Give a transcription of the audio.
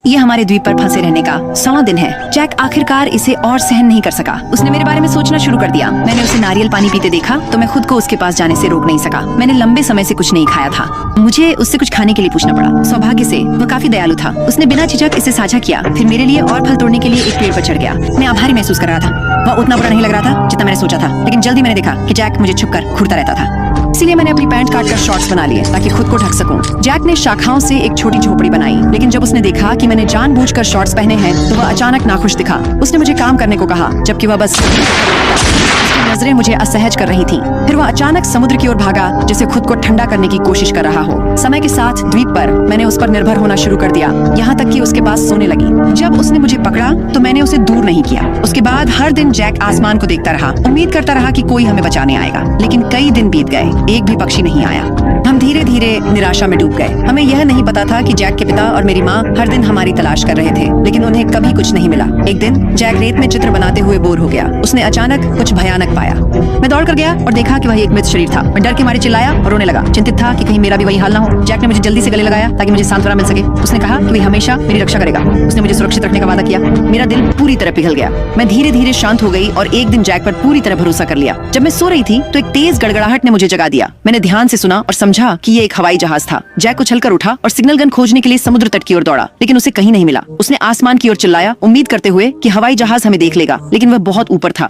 ये हमारे द्वीप पर फंसे रहने का 100वां दिन है। जैक आखिरकार इसे और सहन नहीं कर सका। उसने मेरे बारे में सोचना शुरू कर दिया। मैंने उसे नारियल पानी पीते देखा तो मैं खुद को उसके पास जाने से रोक नहीं सका। मैंने लंबे समय से कुछ नहीं खाया था। मुझे उससे कुछ खाने के लिए पूछना पड़ा। सौभाग्य से वह काफी दयालु था। उसने बिना झिझक इसे साझा किया, फिर मेरे लिए और फल तोड़ने के लिए एक पेड़ पर चढ़ गया। मैं आभारी महसूस कर रहा था। वह उतना बुरा नहीं लग रहा था जितना मैंने सोचा था, लेकिन जल्दी मैंने देखा कि जैक मुझे छुपकर घूरता रहता था। इसीलिए मैंने अपनी पैंट काटकर शॉर्ट्स बना लिए ताकि खुद को ढक सकूं। जैक ने शाखाओं से एक छोटी झोपड़ी बनाई, लेकिन जब उसने देखा कि मैंने जानबूझकर शॉर्ट्स पहने हैं तो वह अचानक नाखुश दिखा। उसने मुझे काम करने को कहा, जबकि वह बस उसकी नजरें मुझे असहज कर रही थीं। फिर वह अचानक समुद्र की ओर भागा, जैसे खुद को ठंडा करने की कोशिश कर रहा हो। समय के साथ द्वीप पर मैंने उस पर निर्भर होना शुरू कर दिया, यहाँ तक कि उसके पास सोने लगी। जब उसने मुझे पकड़ा तो मैंने उसे दूर नहीं किया। उसके बाद हर दिन जैक आसमान को देखता रहा, उम्मीद करता रहा कि कोई हमें बचाने आएगा, लेकिन कई दिन बीत गए, एक भी पक्षी नहीं आया। हम धीरे धीरे निराशा में डूब गए। हमें यह नहीं पता था कि जैक के पिता और मेरी माँ हर दिन हमारी तलाश कर रहे थे, लेकिन उन्हें कभी कुछ नहीं मिला। एक दिन जैक रेत में चित्र बनाते हुए बोर हो गया। उसने अचानक कुछ भयानक पाया। मैं दौड़ कर गया और देखा कि वह एक मृत शरीर था। मैं डर के मारे चिल्लाया और रोने लगा। चिंतित था कि कहीं मेरा भी वही हाल ना हो। जैक ने मुझे जल्दी से गले लगाया ताकि मुझे सांत्वना मिल सके। उसने कहा कि वह हमेशा मेरी रक्षा करेगा। उसने मुझे सुरक्षित रखने का वादा किया। मेरा दिल पूरी तरह पिघल गया। मैं धीरे धीरे शांत हो गई और एक दिन जैक पर पूरी तरह भरोसा कर लिया। जब मैं सो रही थी तो एक तेज गड़गड़ाहट ने मुझे जगा दिया। मैंने ध्यान से सुना और समझा कि ये एक हवाई जहाज था। जैक उछलकर उठा और सिग्नल गन खोजने के लिए समुद्र तट की ओर दौड़ा, लेकिन उसे कहीं नहीं मिला। उसने आसमान की ओर चिल्लाया, उम्मीद करते हुए कि हवाई जहाज हमें देख लेगा, लेकिन वह बहुत ऊपर था।